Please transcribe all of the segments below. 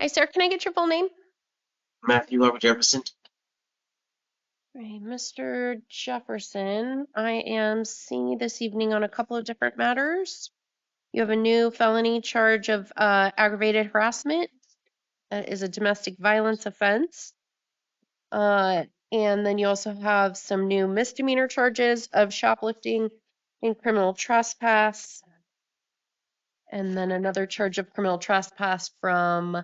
Hi, sir. Can I get your full name? Matthew Robert Jefferson. Right, Mr. Jefferson, I am seeing you this evening on a couple of different matters. You have a new felony charge of aggravated harassment. That is a domestic violence offense. And then you also have some new misdemeanor charges of shoplifting and criminal trespass. And then another charge of criminal trespass from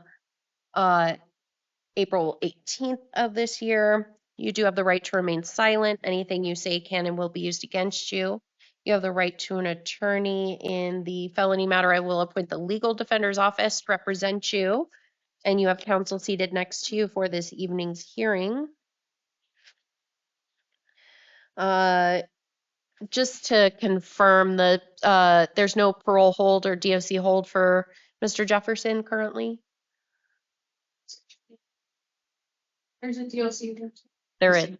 uh, April 18th of this year. You do have the right to remain silent. Anything you say can and will be used against you. You have the right to an attorney in the felony matter. I will appoint the legal defender's office to represent you, and you have counsel seated next to you for this evening's hearing. Uh, just to confirm that there's no parole hold or DOC hold for Mr. Jefferson currently. There's a DOC. There is.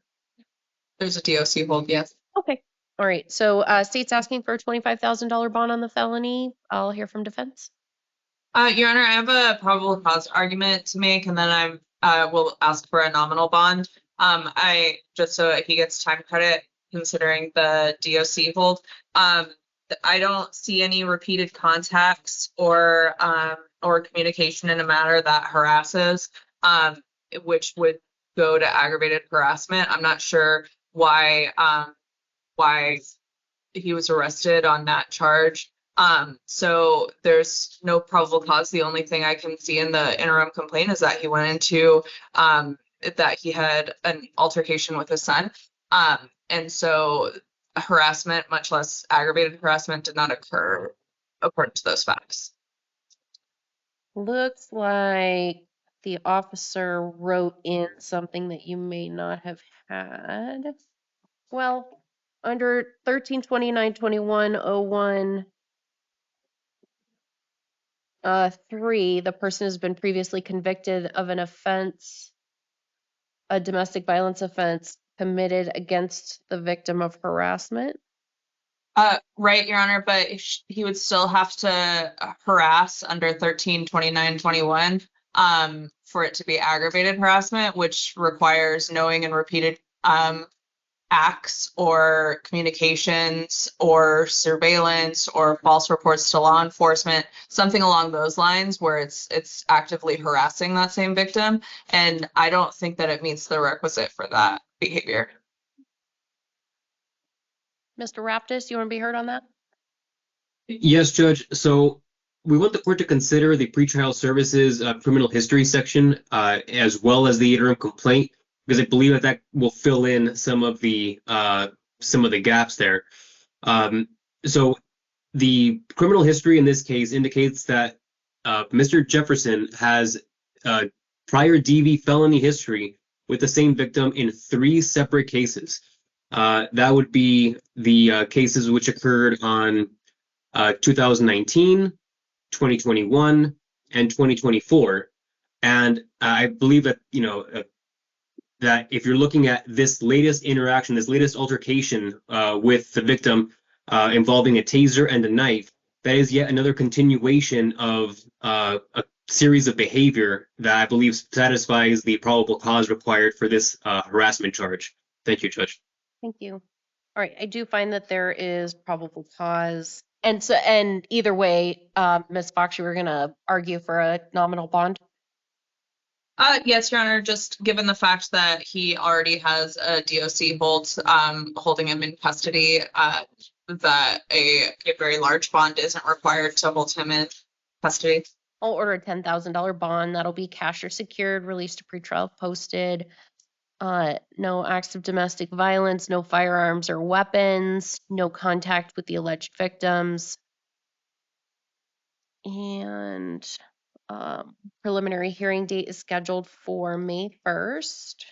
There's a DOC hold, yes. Okay. All right. So state's asking for a $25,000 bond on the felony. I'll hear from defense. Your Honor, I have a probable cause argument to make, and then I will ask for a nominal bond. I just so he gets time credit considering the DOC hold. I don't see any repeated contacts or communication in a matter that harasses, which would go to aggravated harassment. I'm not sure why he was arrested on that charge. So there's no probable cause. The only thing I can see in the interim complaint is that he went into that he had an altercation with his son. And so harassment, much less aggravated harassment, did not occur according to those facts. Looks like the officer wrote in something that you may not have had. Well, under 1329-2101 3, the person has been previously convicted of an offense, a domestic violence offense committed against the victim of harassment. Right, Your Honor, but he would still have to harass under 1329-21 for it to be aggravated harassment, which requires knowing and repeated acts or communications or surveillance or false reports to law enforcement, something along those lines where it's actively harassing that same victim. And I don't think that it meets the requisite for that behavior. Mr. Raptis, you want to be heard on that? Yes, Judge. So we want the court to consider the pretrial services criminal history section as well as the interim complaint, because I believe that will fill in some of the gaps there. So the criminal history in this case indicates that Mr. Jefferson has prior DV felony history with the same victim in 3 separate cases. That would be the cases which occurred on 2019, 2021, and 2024. And I believe that, that if you're looking at this latest interaction, this latest altercation with the victim involving a taser and a knife, that is yet another continuation of a series of behavior that I believe satisfies the probable cause required for this harassment charge. Thank you, Judge. Thank you. All right, I do find that there is probable cause. And either way, Ms. Fox, you were going to argue for a nominal bond? Yes, Your Honor, just given the fact that he already has a DOC hold holding him in custody, that a very large bond isn't required to hold him in custody. I'll order a $10,000 bond. That'll be cash or secured, released to pretrial, posted. No acts of domestic violence, no firearms or weapons, no contact with the alleged victims. And preliminary hearing date is scheduled for May 1st.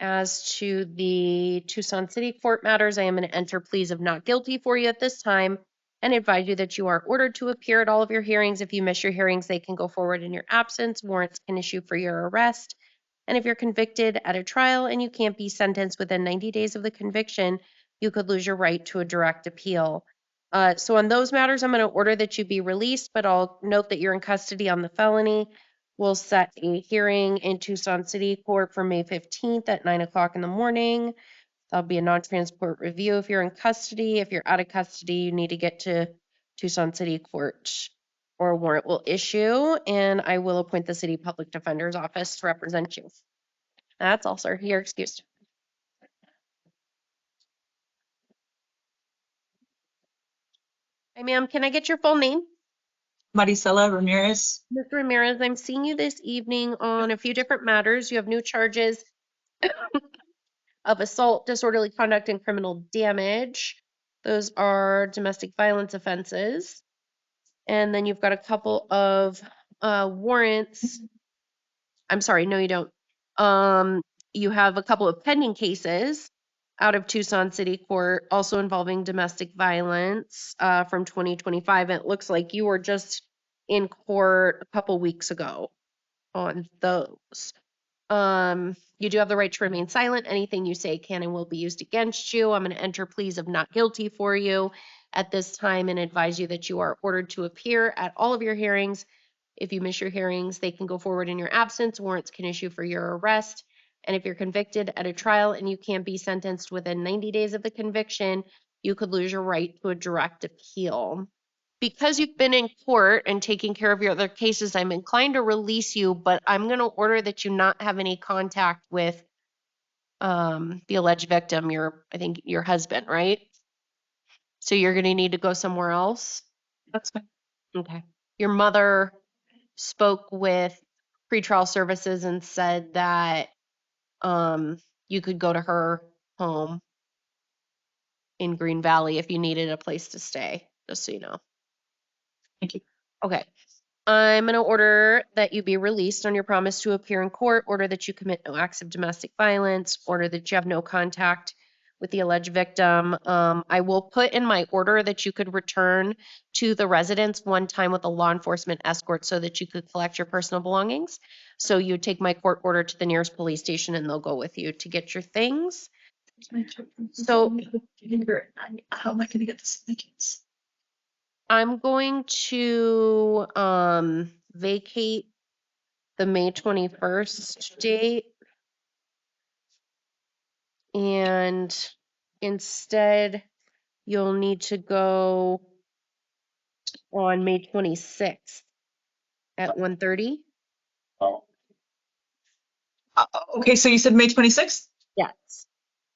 As to the Tucson City Court matters, I am going to enter pleas of not guilty for you at this time and advise you that you are ordered to appear at all of your hearings. If you miss your hearings, they can go forward in your absence. Warrants can issue for your arrest. And if you're convicted at a trial and you can't be sentenced within 90 days of the conviction, you could lose your right to a direct appeal. So on those matters, I'm going to order that you be released, but I'll note that you're in custody on the felony. We'll set a hearing in Tucson City Court for May 15th at 9 o'clock in the morning. That'll be a non-transport review if you're in custody. If you're out of custody, you need to get to Tucson City Court or a warrant will issue, and I will appoint the city public defender's office to represent you. That's all, sir. You're excused. Hey, ma'am, can I get your full name? Maricela Ramirez. Mr. Ramirez, I'm seeing you this evening on a few different matters. You have new charges of assault, disorderly conduct, and criminal damage. Those are domestic violence offenses. And then you've got a couple of warrants. I'm sorry, no, you don't. You have a couple of pending cases out of Tucson City Court, also involving domestic violence from 2025. And it looks like you were just in court a couple weeks ago on those. You do have the right to remain silent. Anything you say can and will be used against you. I'm going to enter pleas of not guilty for you at this time and advise you that you are ordered to appear at all of your hearings. If you miss your hearings, they can go forward in your absence. Warrants can issue for your arrest. And if you're convicted at a trial and you can't be sentenced within 90 days of the conviction, you could lose your right to a direct appeal. Because you've been in court and taking care of your other cases, I'm inclined to release you, but I'm going to order that you not have any contact with the alleged victim, I think your husband, right? So you're going to need to go somewhere else? That's fine. Okay. Your mother spoke with pretrial services and said that you could go to her home in Green Valley if you needed a place to stay, just so you know. Thank you. Okay. I'm going to order that you be released on your promise to appear in court, order that you commit no acts of domestic violence, order that you have no contact with the alleged victim. I will put in my order that you could return to the residence one time with a law enforcement escort so that you could collect your personal belongings. So you take my court order to the nearest police station and they'll go with you to get your things. So how am I going to get this tickets? I'm going to vacate the May 21st date and instead you'll need to go on May 26th at 1:30. Okay, so you said May 26th? Yes.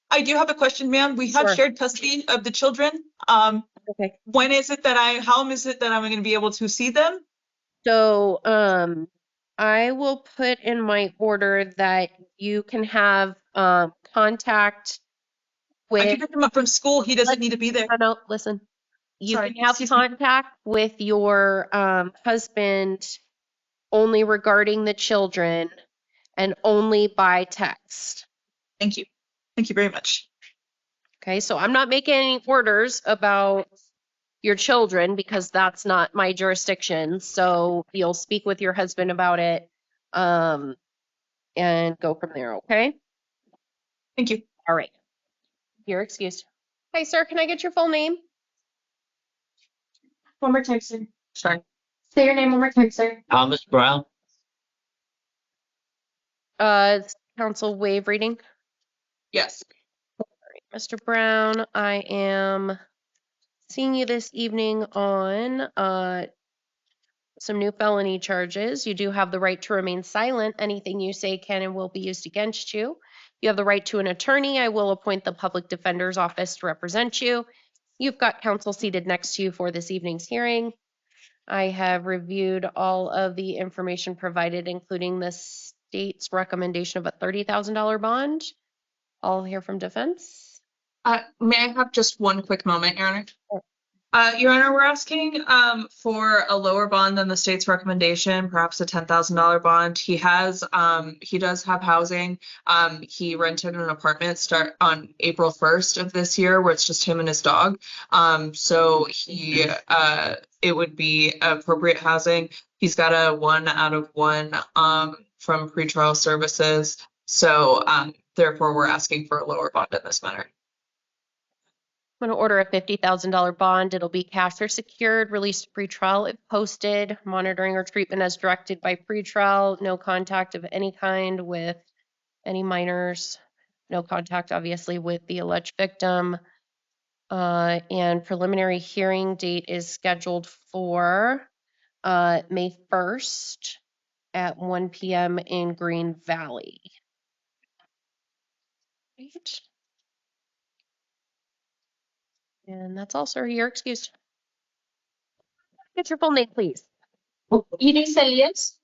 I do have a question, ma'am. We have Sure. shared custody of the children. Okay. When is it that how is it that I'm going to be able to see them? So I will put in my order that you can have contact I can with, pick him up from school. He doesn't need to be there. no, listen. You Sorry, can have excuse me. contact with your husband only regarding the children and only by text. Thank you. Thank you very much. Okay, so I'm not making any orders about your children because that's not my jurisdiction. So you'll speak with your husband about it and go from there, okay? Thank you. All right. You're excused. Hey, sir, can I get your full name? One more time, sir. Sorry. Say your name one more time, sir. Thomas Brown. Council waive reading. Yes. Mr. Brown, I am seeing you this evening on some new felony charges. You do have the right to remain silent. Anything you say can and will be used against you. You have the right to an attorney. I will appoint the public defender's office to represent you. You've got counsel seated next to you for this evening's hearing. I have reviewed all of the information provided, including the state's recommendation of a $30,000 bond. I'll hear from defense. May I have just one quick moment, Your Honor? Sure. Your Honor, we're asking for a lower bond than the state's recommendation, perhaps a $10,000 bond. He does have housing. He rented an apartment start on April 1st of this year, where it's just him and his dog. So it would be appropriate housing. He's got a 1 out of 1 from pretrial services. So therefore, we're asking for a lower bond in this matter. I'm going to order a $50,000 bond. It'll be cash or secured, released to pretrial if posted, monitoring or treatment as directed by pretrial, no contact of any kind with any minors, no contact, obviously, with the alleged victim. And preliminary hearing date is scheduled for May 1st at 1 p.m. in Green Valley. Right. And that's all, sir. You're excused. Get your full name, please. Iris Elias.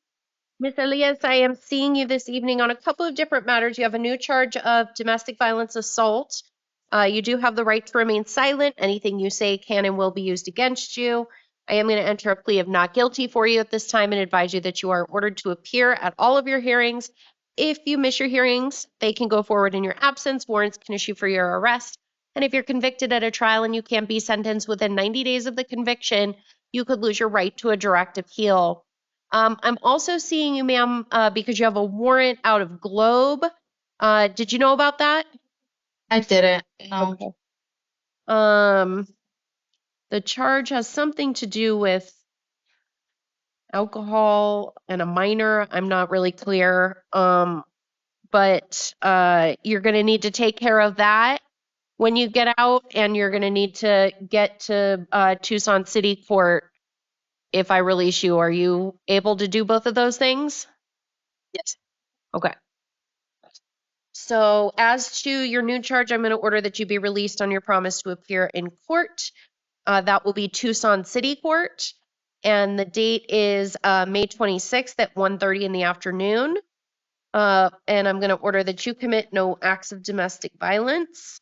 Ms. Elias, I am seeing you this evening on a couple of different matters. You have a new charge of domestic violence assault. You do have the right to remain silent. Anything you say can and will be used against you. I am going to enter a plea of not guilty for you at this time and advise you that you are ordered to appear at all of your hearings. If you miss your hearings, they can go forward in your absence. Warrants can issue for your arrest. And if you're convicted at a trial and you can't be sentenced within 90 days of the conviction, you could lose your right to a direct appeal. I'm also seeing you, ma'am, because you have a warrant out of Globe. Did you know about that? I didn't. No. Okay. The charge has something to do with alcohol and a minor. I'm not really clear. But you're going to need to take care of that when you get out, and you're going to need to get to Tucson City Court if I release you. Are you able to do both of those things? Yes. Okay. So as to your new charge, I'm going to order that you be released on your promise to appear in court. That will be Tucson City Court. And the date is May 26th at 1:30 in the afternoon. And I'm going to order that you commit no acts of domestic violence.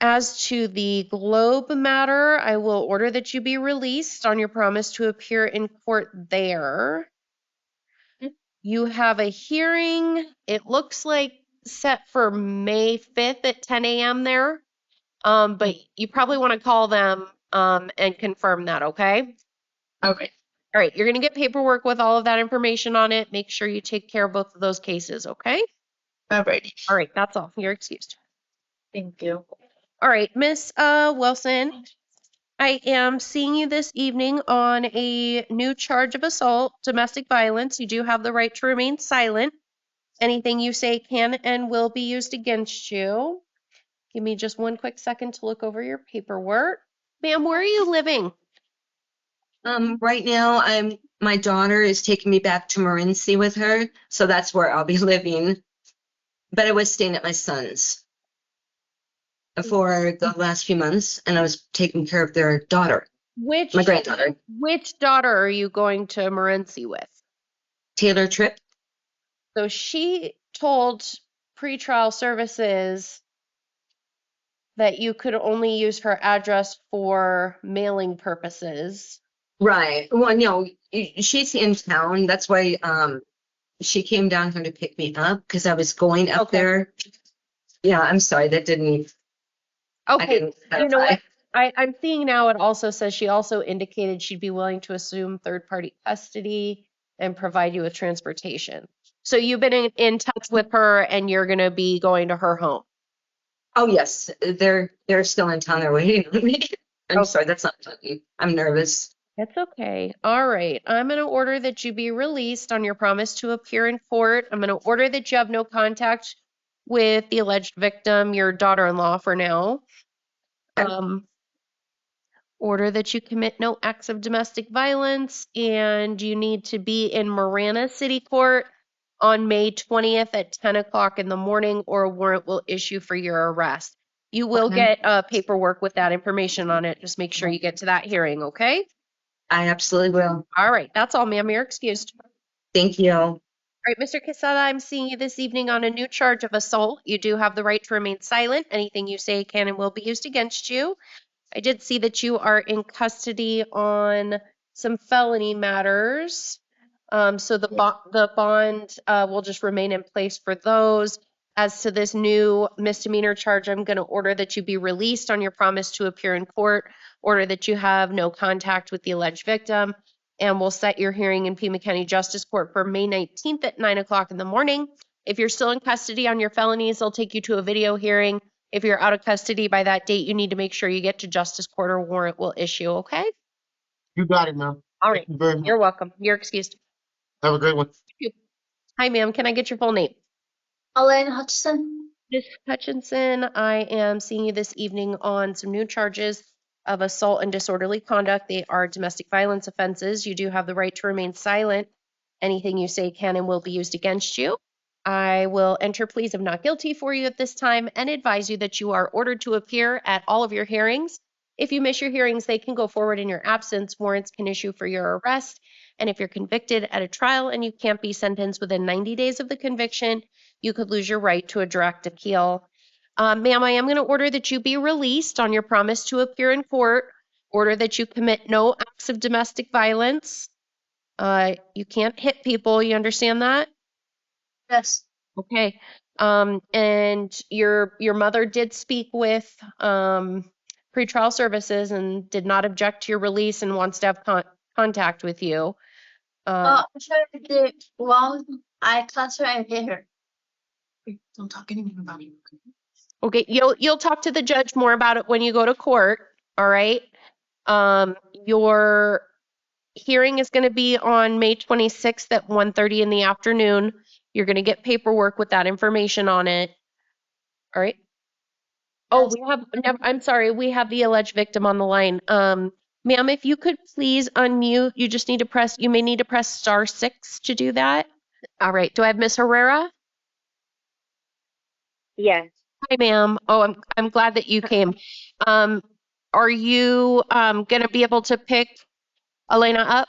As to the Globe matter, I will order that you be released on your promise to appear in court there. You have a hearing, it looks like set for May 5th at 10 a.m. there. But you probably want to call them and confirm that, okay? Okay. All right, you're going to get paperwork with all of that information on it. Make sure you take care of both of those cases, okay? Alrighty. All right, that's all. You're excused. Thank you. All right, Miss Wilson, I am seeing you this evening on a new charge of assault, domestic violence. You do have the right to remain silent. Anything you say can and will be used against you. Give me just one quick second to look over your paperwork. Ma'am, where are you living? Right now, my daughter is taking me back to Morenci with her, so that's where I'll be living. But I was staying at my son's for the last few months, and I was taking care of their daughter, Which my granddaughter, daughter are you going to Morenci with? Taylor Tripp. So she told pretrial services that you could only use her address for mailing purposes. Right. Well, no, she's in town. That's why she came down here to pick me up because I was going up Okay. there. Yeah, I'm sorry, that didn't. I Okay, didn't you know clarify. what? I'm seeing now it also says she also indicated she'd be willing to assume third-party custody and provide you with transportation. So you've been in touch with her and you're going to be going to her home. Oh yes, they're still in town. They're waiting on me. I'm Okay. sorry, that's not funny. I'm nervous. That's okay. All right. I'm going to order that you be released on your promise to appear in court. I'm going to order that you have no contact with the alleged victim, your daughter-in-law for now. Okay. Order that you commit no acts of domestic violence, and you need to be in Marana City Court on May 20th at 10 o'clock in the morning, or a warrant will issue for your arrest. You will Okay. get paperwork with that information on it. Just make sure you get to that hearing, okay? I absolutely will. All right, that's all, ma'am. You're excused. Thank you. All right, Mr. Quesada, I'm seeing you this evening on a new charge of assault. You do have the right to remain silent. Anything you say can and will be used against you. I did see that you are in custody on some felony matters. So the bond will just remain in place for those. As to this new misdemeanor charge, I'm going to order that you be released on your promise to appear in court, order that you have no contact with the alleged victim, and we'll set your hearing in Pima County Justice Court for May 19th at 9 o'clock in the morning. If you're still in custody on your felonies, they'll take you to a video hearing. If you're out of custody by that date, you need to make sure you get to justice court or warrant will issue, okay? You got it, ma'am. All Thank right. you very much. You're welcome. You're excused. Have a great one. Hi, ma'am. Can I get your full name? Elaine Hutchison. Ms. Hutchinson, I am seeing you this evening on some new charges of assault and disorderly conduct. They are domestic violence offenses. You do have the right to remain silent. Anything you say can and will be used against you. I will enter pleas of not guilty for you at this time and advise you that you are ordered to appear at all of your hearings. If you miss your hearings, they can go forward in your absence. Warrants can issue for your arrest. And if you're convicted at a trial and you can't be sentenced within 90 days of the conviction, you could lose your right to a direct appeal. Ma'am, I am going to order that you be released on your promise to appear in court. Order that you commit no acts of domestic violence. You can't hit people. You understand that? Yes. Okay. And your mother did speak with pretrial services and did not object to your release and wants to have contact with you. Actually, the one I classroom and hit her. Don't talk anything about it. Okay, you'll talk to the judge more about it when you go to court, all right? Your hearing is going to be on May 26th at 1:30 in the afternoon. You're going to get paperwork with that information on it. All right? Oh, I'm sorry, we have the alleged victim on the line. Ma'am, if you could please unmute, you may need to press *6 to do that. All right, do I have Miss Herrera? Yes. Hi, ma'am. Oh, I'm glad that you came. Are you gonna be able to pick Elena up?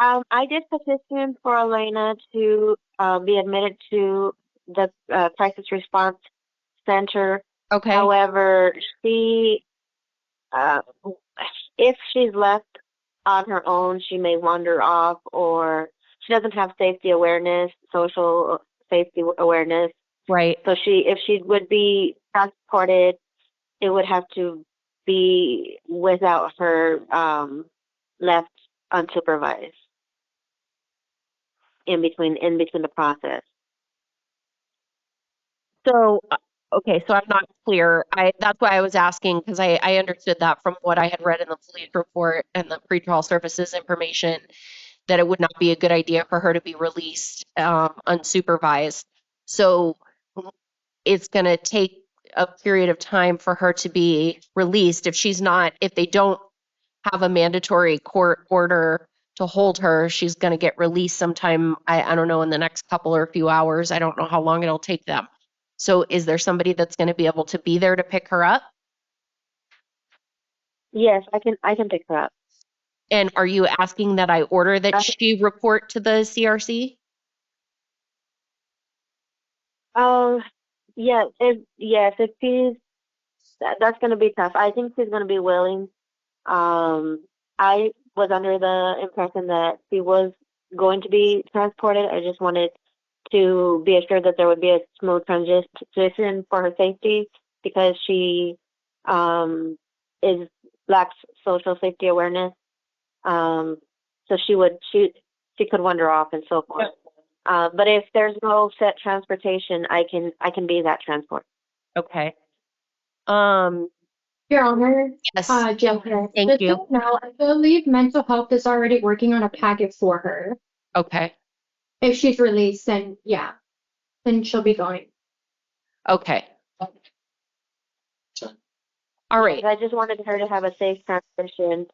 I did petition for Elena to be admitted to the crisis response center. Okay. However, uh, if she's left on her own, she may wander off, or she doesn't have safety awareness, social safety awareness. Right. So if she would be transported, it would have to be without her left unsupervised in between the process. So, okay, so I'm not clear. That's why I was asking because I understood that from what I had read in the police report and the pretrial services information that it would not be a good idea for her to be released unsupervised. So it's going to take a period of time for her to be released if they don't have a mandatory court order to hold her, she's going to get released sometime, I don't know, in the next couple or few hours. I don't know how long it'll take them. So is there somebody that's going to be able to be there to pick her up? Yes, I can pick her up. And are you asking that I order that she report to the CRC? If she's that's going to be tough. I think she's going to be willing. I was under the impression that she was going to be transported. I just wanted to be assured that there would be a smooth transition for her safety because she is lacks social safety awareness. So she could wander off and so forth. But if there's no set transportation, I can be that transport. Okay. Your Honor, Yes. Jill. Thank Just you. so now, I believe mental health is already working on a packet for her. Okay. If she's released, then yeah, then she'll be going. Okay. All right. I just wanted her to have a safe transition,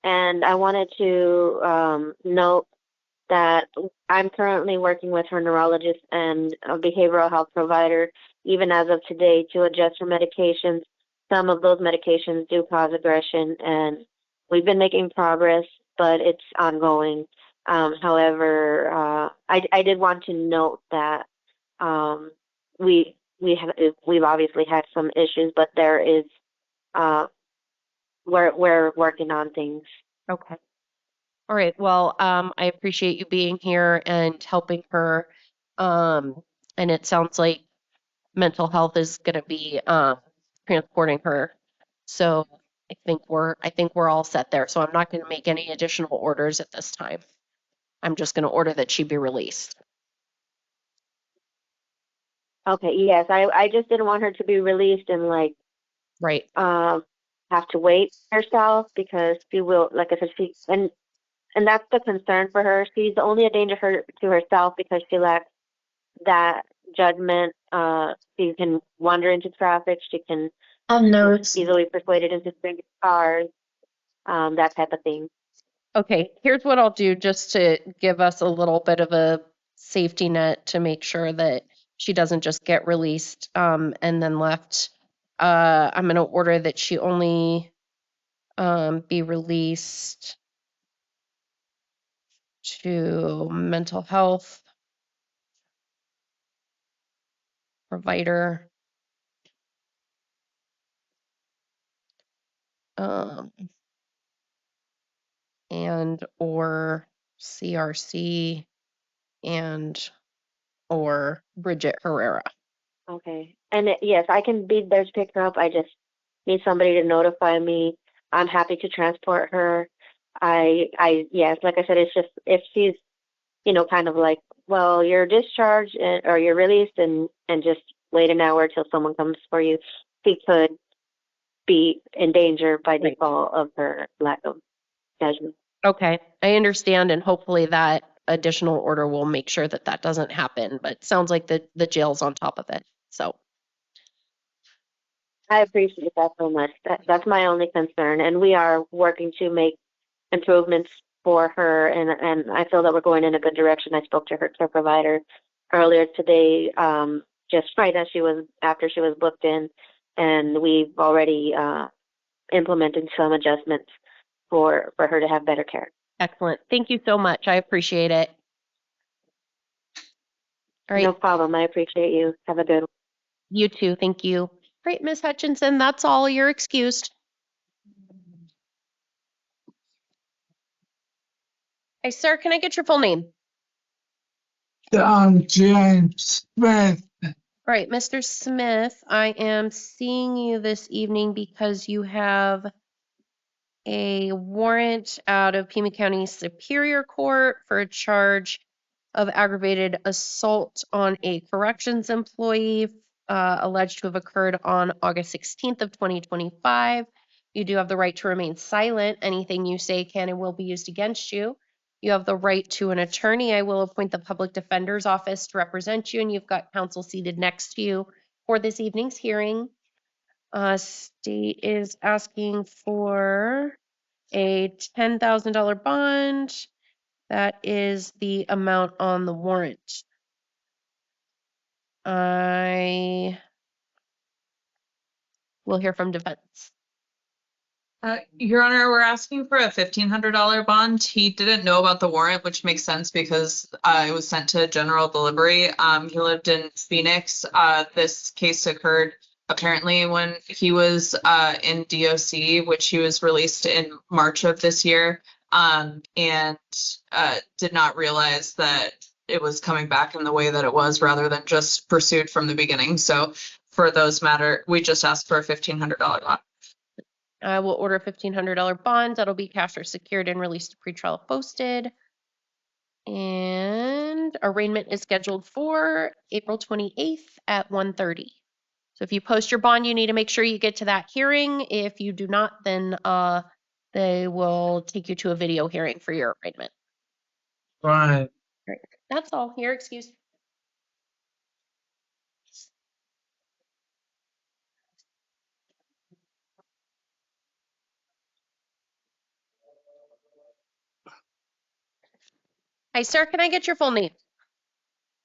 and I wanted to note that I'm currently working with her neurologist and a behavioral health provider, even as of today, to adjust her medications. Some of those medications do cause aggression, and we've been making progress, but it's ongoing. However, I did want to note that we've obviously had some issues, but there is we're working on things. Okay. All right. Well, I appreciate you being here and helping her. And it sounds like mental health is going to be transporting her. So I think we're all set there. So I'm not going to make any additional orders at this time. I'm just going to order that she be released. Okay, yes, I just didn't want her to be released and like Right. have to wait herself because she will, like I said, and that's the concern for her. She's only a danger to herself because she lacks that judgment. She can wander into traffic. She can Notes. easily persuaded into swinging cars, that type of thing. Okay, here's what I'll do just to give us a little bit of a safety net to make sure that she doesn't just get released and then left. I'm going to order that she only be released to mental health provider um, and or CRC and or Bridget Herrera. Okay. And yes, I can be there to pick her up. I just need somebody to notify me. I'm happy to transport her. Yes, like I said, it's just if she's, kind of like, well, you're discharged or you're released and just wait an hour till someone comes for you, she could be in danger by Right. default of her lack of judgment. Okay, I understand, and hopefully that additional order will make sure that that doesn't happen, but sounds like the jail's on top of it. So, I appreciate that so much. That's my only concern, and we are working to make improvements for her, and I feel that we're going in a good direction. I spoke to her care provider earlier today, just right as after she was booked in, and we've already implemented some adjustments for her to have better care. excellent. Thank you so much. I appreciate it. All right, No problem. I appreciate you. Have a good one. you too. Thank you. Great, Miss Hutchinson, that's all. You're excused. Hey, sir, can I get your full name? James Smith. All right, Mr. Smith, I am seeing you this evening because you have a warrant out of Pima County Superior Court for a charge of aggravated assault on a corrections employee alleged to have occurred on August 16th of 2025. You do have the right to remain silent. Anything you say can and will be used against you. You have the right to an attorney. I will appoint the public defender's office to represent you, and you've got counsel seated next to you for this evening's hearing. State is asking for a $10,000 bond. That is the amount on the warrant. I will hear from defense. Your Honor, we're asking for a $1,500 bond. He didn't know about the warrant, which makes sense because it was sent to general delivery. He lived in Phoenix. This case occurred apparently when he was in DOC, which he was released in March of this year, and did not realize that it was coming back in the way that it was rather than just pursued from the beginning. So for those matter, we just asked for a $1,500 bond. I will order a $1,500 bond. That'll be cash or secured and released to pretrial if posted. And arraignment is scheduled for April 28th at 1:30. So if you post your bond, you need to make sure you get to that hearing. If you do not, then they will take you to a video hearing for your arraignment. Right. Right. That's all. You're excused. Hi, sir. Can I get your full name?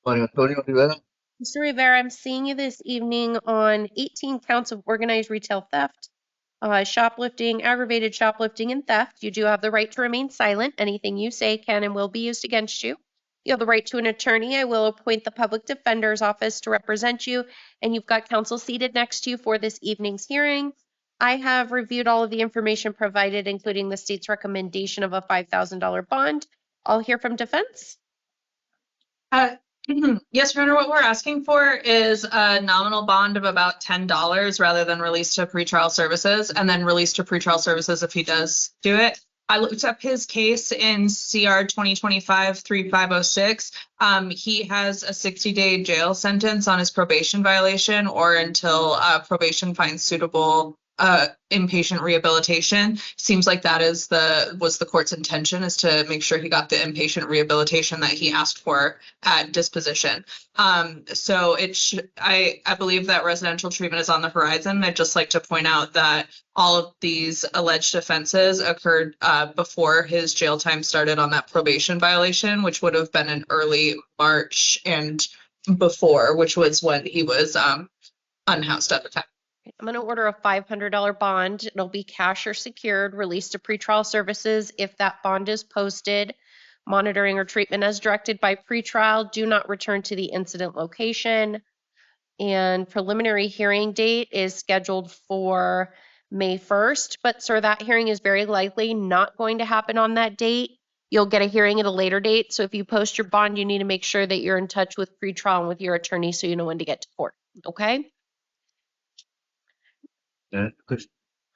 Mario Antonio Rivera. Mr. Rivera, I'm seeing you this evening on 18 counts of organized retail theft, shoplifting, aggravated shoplifting, and theft. You do have the right to remain silent. Anything you say can and will be used against you. You have the right to an attorney. I will appoint the public defender's office to represent you, and you've got counsel seated next to you for this evening's hearing. I have reviewed all of the information provided, including the state's recommendation of a $5,000 bond. I'll hear from defense. Yes, Your Honor, what we're asking for is a nominal bond of about $10 rather than release to pretrial services, and then release to pretrial services if he does do it. I looked up his case in CR 2025-3506. He has a 60-day jail sentence on his probation violation or until probation finds suitable inpatient rehabilitation. Seems like that was the court's intention, is to make sure he got the inpatient rehabilitation that he asked for at disposition. So I believe that residential treatment is on the horizon. I'd just like to point out that all of these alleged offenses occurred before his jail time started on that probation violation, which would have been in early March and before, which was when he was unhoused at the time. I'm going to order a $500 bond. It'll be cash or secured, released to pretrial services if that bond is posted. Monitoring or treatment as directed by pretrial. Do not return to the incident location. And preliminary hearing date is scheduled for May 1st. But sir, that hearing is very likely not going to happen on that date. You'll get a hearing at a later date. So if you post your bond, you need to make sure that you're in touch with pretrial and with your attorney so you know when to get to court. Okay? Yeah, because,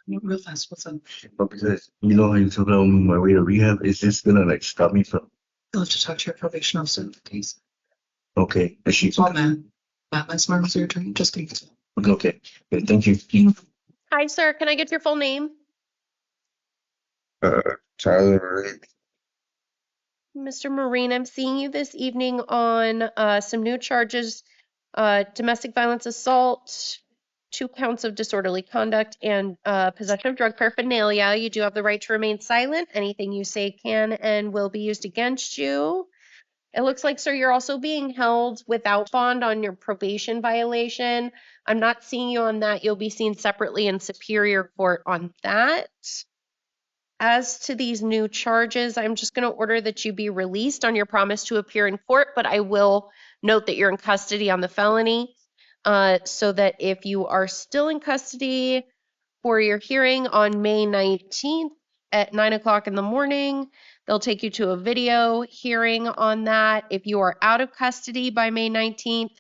Real fast, what's up? because you know how you told me on my way to rehab, is this gonna like stop me from? You'll have to talk to your probation officer in the case. Okay, is she? Oh, man. Matt, my smart was your attorney. Just kidding. Okay, okay, thank you. Hi, sir. Can I get your full name? Tyler. Mr. Marine, I'm seeing you this evening on some new charges, domestic violence assault, 2 counts of disorderly conduct, and possession of drug paraphernalia. You do have the right to remain silent. Anything you say can and will be used against you. It looks like, sir, you're also being held without bond on your probation violation. I'm not seeing you on that. You'll be seen separately in Superior Court on that. As to these new charges, I'm just going to order that you be released on your promise to appear in court, but I will note that you're in custody on the felony, so that if you are still in custody for your hearing on May 19th at 9 o'clock in the morning, they'll take you to a video hearing on that. If you are out of custody by May 19th,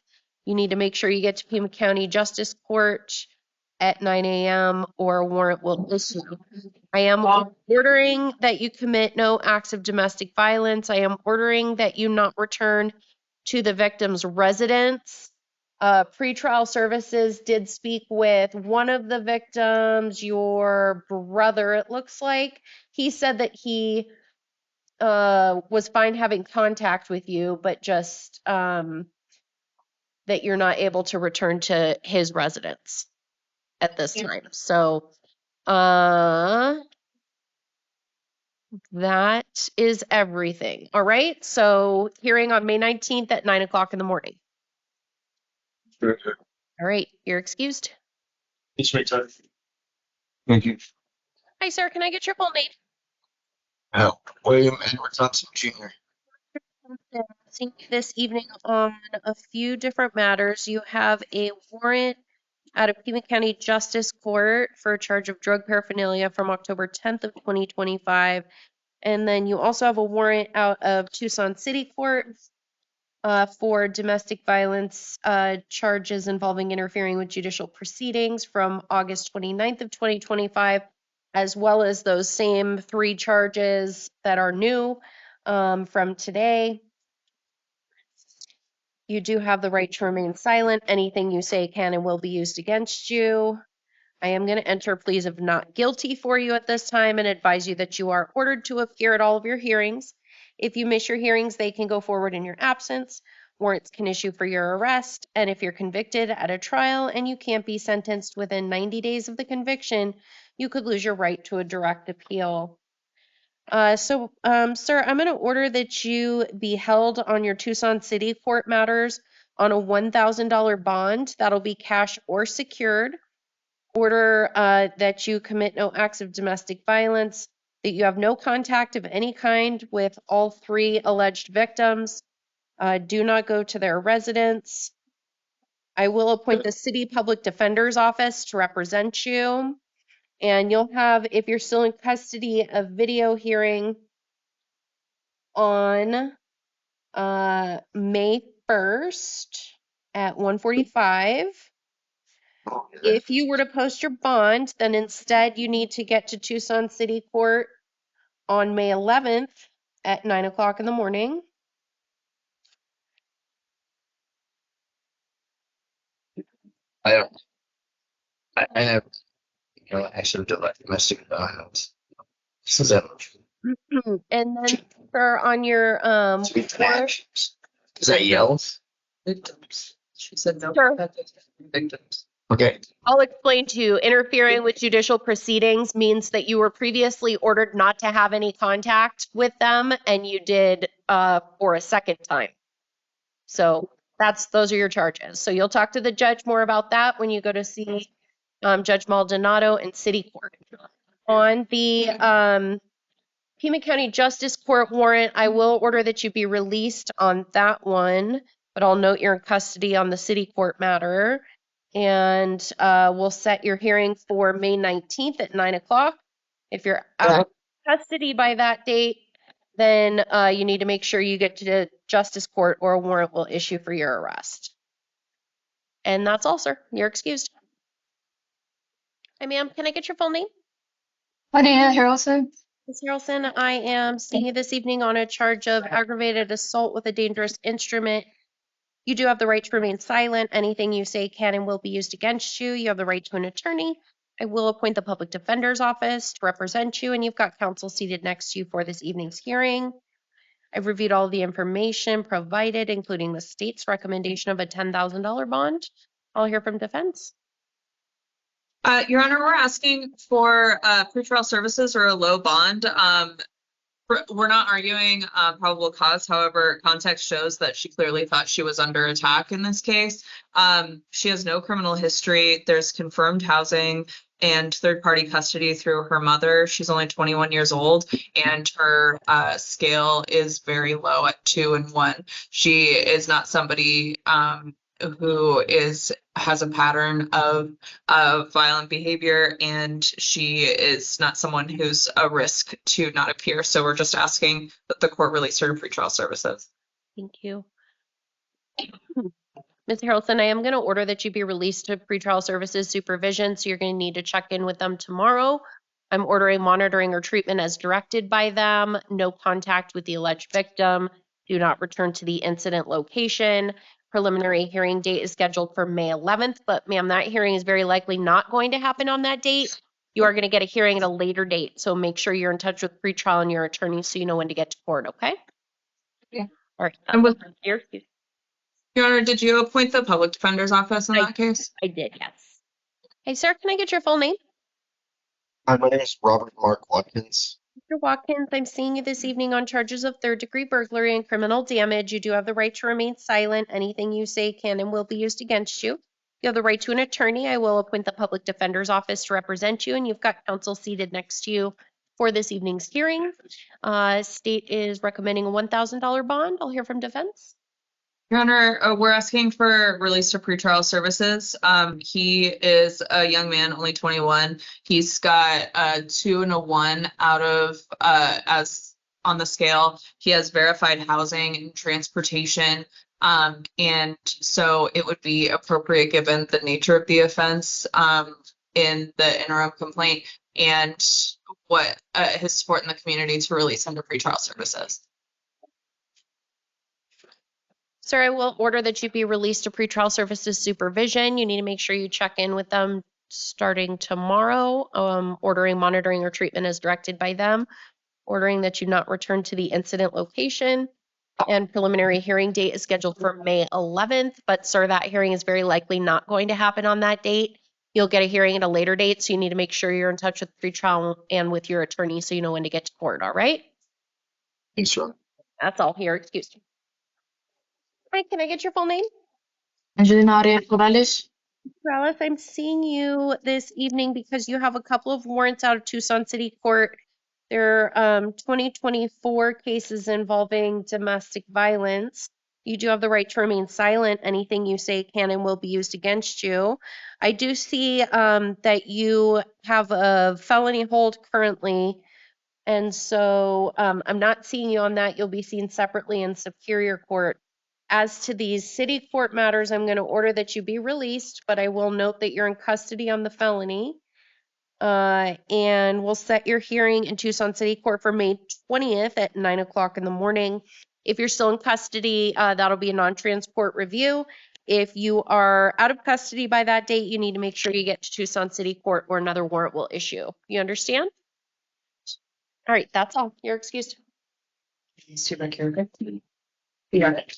you need to make sure you get to Pima County Justice Court at 9 a.m. or a warrant will issue. I am ordering that you commit no acts of domestic violence. I am ordering that you not return to the victim's residence. Pretrial services did speak with one of the victims, your brother, it looks like. He said that he was fine having contact with you, but just that you're not able to return to his residence at this time. So, that is everything. All right. So hearing on May 19th at 9 o'clock in the morning. All right. You're excused. It's my time. Thank you. Hi, sir. Can I get your full name? William Edward Thompson Jr. Seeing you this evening on a few different matters. You have a warrant out of Pima County Justice Court for a charge of drug paraphernalia from October 10th of 2025. And then you also have a warrant out of Tucson City Court for domestic violence charges involving interfering with judicial proceedings from August 29th of 2025, as well as those same 3 charges that are new from today. You do have the right to remain silent. Anything you say can and will be used against you. I am going to enter pleas of not guilty for you at this time and advise you that you are ordered to appear at all of your hearings. If you miss your hearings, they can go forward in your absence. Warrants can issue for your arrest. And if you're convicted at a trial and you can't be sentenced within 90 days of the conviction, you could lose your right to a direct appeal. Sir, I'm going to order that you be held on your Tucson City Court matters on a $1,000 bond. That'll be cash or secured. Order that you commit no acts of domestic violence, that you have no contact of any kind with all 3 alleged victims. Do not go to their residence. I will appoint the City Public Defender's Office to represent you. And you'll have, if you're still in custody, a video hearing on May 1st at 1:45. If you were to post your bond, then instead you need to get to Tucson City Court on May 11th at 9 o'clock in the morning. I don't. I have, actually do like domestic violence. So that And then, sir, on your Sweet warrant, actions. Is that yells? Victims. She said no. Sure. Victims. Okay. I'll explain to you. Interfering with judicial proceedings means that you were previously ordered not to have any contact with them, and you did for a second time. So those are your charges. So you'll talk to the judge more about that when you go to see Judge Maldonado in city court. On the Pima County Justice Court warrant, I will order that you be released on that one, but I'll note you're in custody on the city court matter. And we'll set your hearing for May 19th at 9 o'clock. If you're out of custody by that date, then you need to make sure you get to the justice court or a warrant will issue for your arrest. And that's all, sir. You're excused. Hi, ma'am. Can I get your full name? Linnea Harrelson. Ms. Harrelson, I am seeing you this evening on a charge of aggravated assault with a dangerous instrument. You do have the right to remain silent. Anything you say can and will be used against you. You have the right to an attorney. I will appoint the public defender's office to represent you, and you've got counsel seated next to you for this evening's hearing. I've reviewed all the information provided, including the state's recommendation of a $10,000 bond. I'll hear from defense. Your Honor, we're asking for pretrial services or a low bond. We're not arguing probable cause. However, context shows that she clearly thought she was under attack in this case. She has no criminal history. There's confirmed housing and third-party custody through her mother. She's only 21 years old, and her scale is very low at 2 and 1. She is not somebody who has a pattern of violent behavior, and she is not someone who's a risk to not appear. So we're just asking that the court release her to pretrial services. Thank you. Ms. Harrelson, I am going to order that you be released to pretrial services supervision, so you're going to need to check in with them tomorrow. I'm ordering monitoring or treatment as directed by them. No contact with the alleged victim. Do not return to the incident location. Preliminary hearing date is scheduled for May 11th, but ma'am, that hearing is very likely not going to happen on that date. You are going to get a hearing at a later date, so make sure you're in touch with pretrial and your attorney so you know when to get to court, okay? Yeah. All right. And with Your excuse. Your Honor, did you appoint the public defender's office in that case? I did, yes. Hey, sir, can I get your full name? Hi, my name is Robert Mark Watkins. Mr. Watkins, I'm seeing you this evening on charges of third-degree burglary and criminal damage. You do have the right to remain silent. Anything you say can and will be used against you. You have the right to an attorney. I will appoint the public defender's office to represent you, and you've got counsel seated next to you for this evening's hearing. State is recommending a $1,000 bond. I'll hear from defense. Your Honor, we're asking for release to pretrial services. He is a young man, only 21. He's got a 2 and a 1 out of as on the scale. He has verified housing and transportation. And so it would be appropriate, given the nature of the offense in the interim complaint and what his support in the community, to release him to pretrial services. Sir, I will order that you be released to pretrial services supervision. You need to make sure you check in with them starting tomorrow, ordering monitoring or treatment as directed by them, ordering that you not return to the incident location, and preliminary hearing date is scheduled for May 11th, but sir, that hearing is very likely not going to happen on that date. You'll get a hearing at a later date, so you need to make sure you're in touch with pretrial and with your attorney so you know when to get to court, all right? Thanks, Your Honor. That's all here, excuse me. Hi, can I get your full name? Angelina Arias Morales. Morales, I'm seeing you this evening because you have a couple of warrants out of Tucson City Court. They're 2024 cases involving domestic violence. You do have the right to remain silent. Anything you say can and will be used against you. I do see that you have a felony hold currently, and so I'm not seeing you on that. You'll be seen separately in Superior Court. As to these city court matters, I'm going to order that you be released, but I will note that you're in custody on the felony. And we'll set your hearing in Tucson City Court for May 20th at 9 o'clock in the morning. If you're still in custody, that'll be a non-transport review. If you are out of custody by that date, you need to make sure you get to Tucson City Court or another warrant will issue. You understand? All right, that's all. You're excused. See back here, okay? You got it.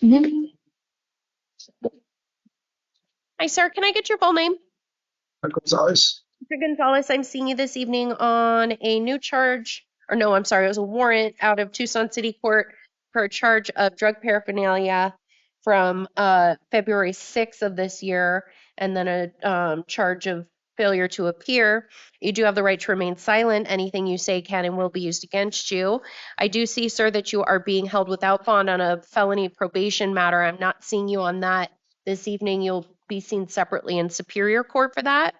Hi, sir. Can I get your full name? Gonzalez. Mr. Gonzalez, I'm seeing you this evening on a new charge, or no, I'm sorry, it was a warrant out of Tucson City Court for a charge of drug paraphernalia from February 6th of this year, and then a charge of failure to appear. You do have the right to remain silent. Anything you say can and will be used against you. I do see, sir, that you are being held without bond on a felony probation matter. I'm not seeing you on that this evening. You'll be seen separately in Superior Court for that.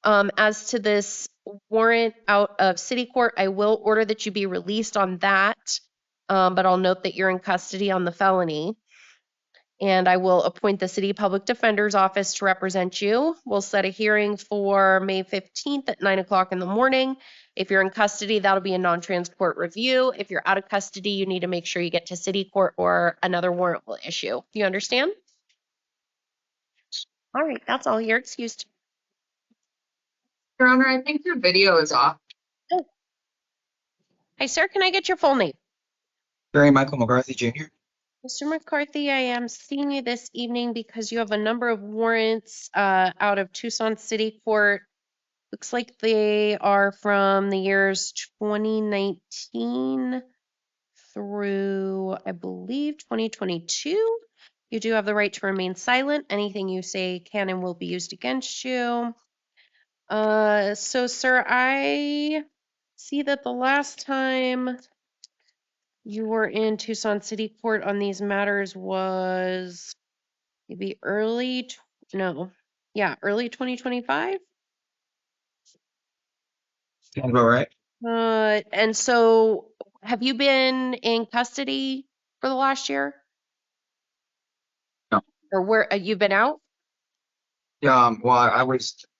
As to this warrant out of city court, I will order that you be released on that, but I'll note that you're in custody on the felony. And I will appoint the city public defender's office to represent you. We'll set a hearing for May 15th at 9 o'clock in the morning. If you're in custody, that'll be a non-transport review. If you're out of custody, you need to make sure you get to city court or another warrant will issue. Do you understand? All right, that's all. You're excused. Your Honor, I think your video is off. Hi, sir. Can I get your full name? Barry Michael McCarthy Jr. Mr. McCarthy, I am seeing you this evening because you have a number of warrants out of Tucson City Court. Looks like they are from the years 2019 through, I believe, 2022. You do have the right to remain silent. Anything you say can and will be used against you. So, sir, I see that the last time you were in Tucson City Court on these matters was maybe early 2025. Sounds about right. And so have you been in custody for the last year? No. Or where you've been out? Well,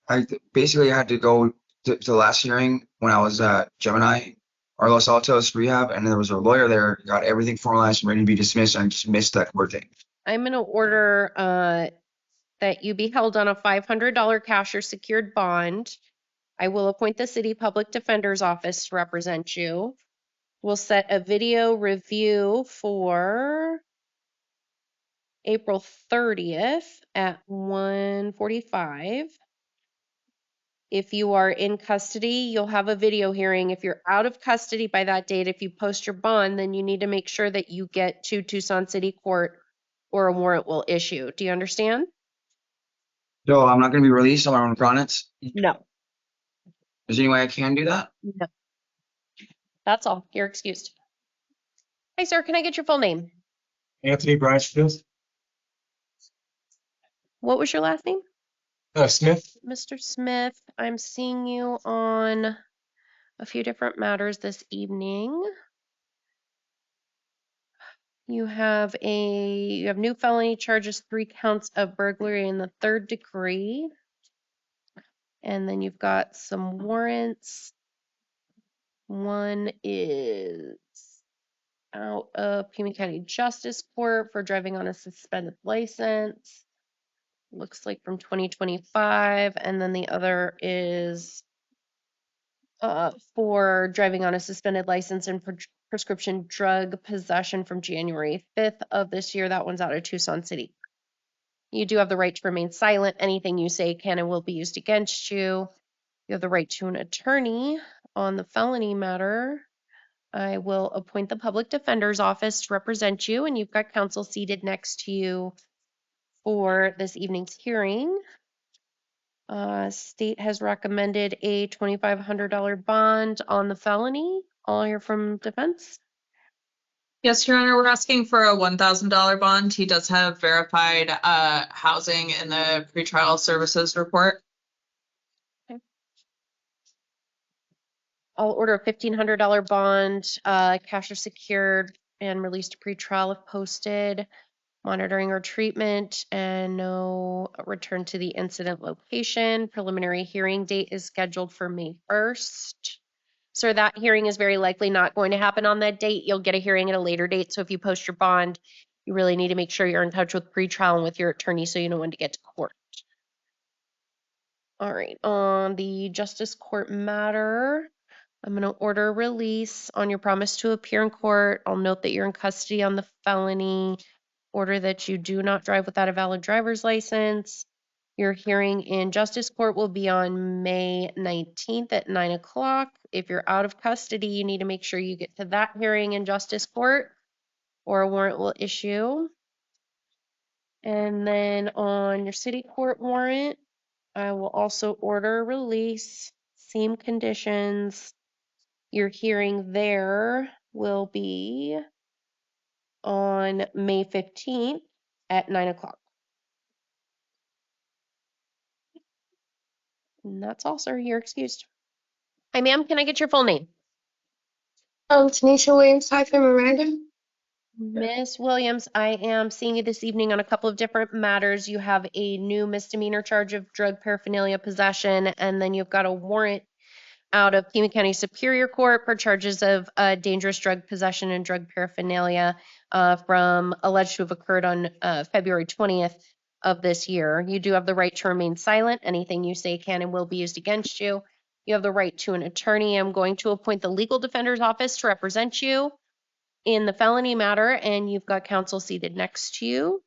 I basically had to go to the last hearing when I was at Gemini or Los Altos rehab, and there was a lawyer there, got everything formalized and ready to be dismissed, and I just missed that court date. I'm going to order that you be held on a $500 cash or secured bond. I will appoint the city public defender's office to represent you. We'll set a video review for April 30th at 1:45. If you are in custody, you'll have a video hearing. If you're out of custody by that date, if you post your bond, then you need to make sure that you get to Tucson City Court or a warrant will issue. Do you understand? So I'm not going to be released on my own grounds. No. Is there any way I can do that? No. That's all. You're excused. Hi, sir. Can I get your full name? Anthony Bridgefield. What was your last name? Smith. Mr. Smith, I'm seeing you on a few different matters this evening. You have new felony charges, 3 counts of burglary in the 3rd degree. And then you've got some warrants. One is out of Pima County Justice Court for driving on a suspended license. Looks like from 2025. And then the other is for driving on a suspended license and prescription drug possession from January 5th of this year. That one's out of Tucson City. You do have the right to remain silent. Anything you say can and will be used against you. You have the right to an attorney on the felony matter. I will appoint the public defender's office to represent you, and you've got counsel seated next to you for this evening's hearing. State has recommended a $2,500 bond on the felony. I'll hear from defense. Yes, Your Honor, we're asking for a $1,000 bond. He does have verified housing in the pretrial services report. Okay. I'll order a $1,500 bond, cash or secured, and released to pretrial if posted. monitoring or treatment, and no return to the incident location. Preliminary hearing date is scheduled for May 1st. So that hearing is very likely not going to happen on that date. You'll get a hearing at a later date. So if you post your bond, you really need to make sure you're in touch with pretrial and with your attorney so you know when to get to court. All right, on the justice court matter, I'm going to order release on your promise to appear in court. I'll note that you're in custody on the felony. Order that you do not drive without a valid driver's license. Your hearing in justice court will be on May 19th at 9 o'clock. If you're out of custody, you need to make sure you get to that hearing in justice court or a warrant will issue. And then on your city court warrant, I will also order release, same conditions. Your hearing there will be on May 15th at 9 o'clock. And that's all, sir. You're excused. Hi, ma'am. Can I get your full name? Tanisha Williams, Miranda. Miss Williams, I am seeing you this evening on a couple of different matters. You have a new misdemeanor charge of drug paraphernalia possession, and then you've got a warrant out of Pima County Superior Court for charges of dangerous drug possession and drug paraphernalia from alleged to have occurred on February 20th of this year. You do have the right to remain silent. Anything you say can and will be used against you. You have the right to an attorney. I'm going to appoint the legal defender's office to represent you in the felony matter, and you've got counsel seated next to you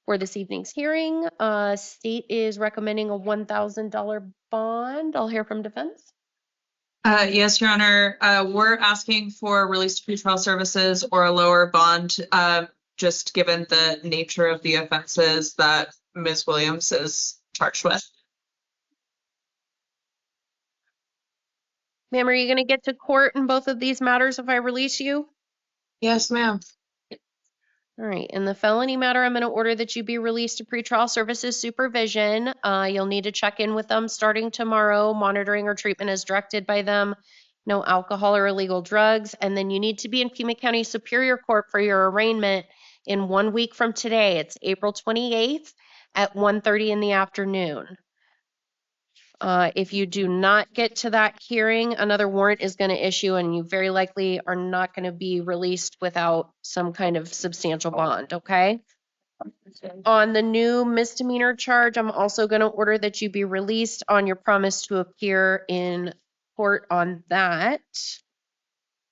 for this evening's hearing. State is recommending a $1,000 bond. I'll hear from defense. Yes, Your Honor. We're asking for release to pretrial services or a lower bond, just given the nature of the offenses that Ms. Williams is charged with. Ma'am, are you going to get to court in both of these matters if I release you? Yes, ma'am. All right. In the felony matter, I'm going to order that you be released to pretrial services supervision. You'll need to check in with them starting tomorrow. Monitoring or treatment is directed by them. No alcohol or illegal drugs. And then you need to be in Pima County Superior Court for your arraignment in 1 week from today. It's April 28th at 1:30 in the afternoon. If you do not get to that hearing, another warrant is going to issue, and you very likely are not going to be released without some kind of substantial bond, okay? On the new misdemeanor charge, I'm also going to order that you be released on your promise to appear in court on that.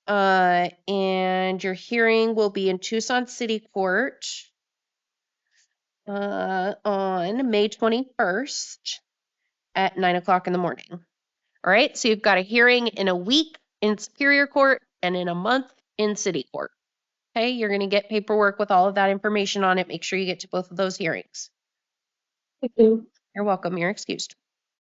And your hearing will be in Tucson City Court on May 21st at 9 o'clock in the morning. All right, so you've got a hearing in a week in Superior Court and in a month in City Court. Okay, you're going to get paperwork with all of that information on it. Make sure you get to both of those hearings. Thank you. You're welcome. You're excused.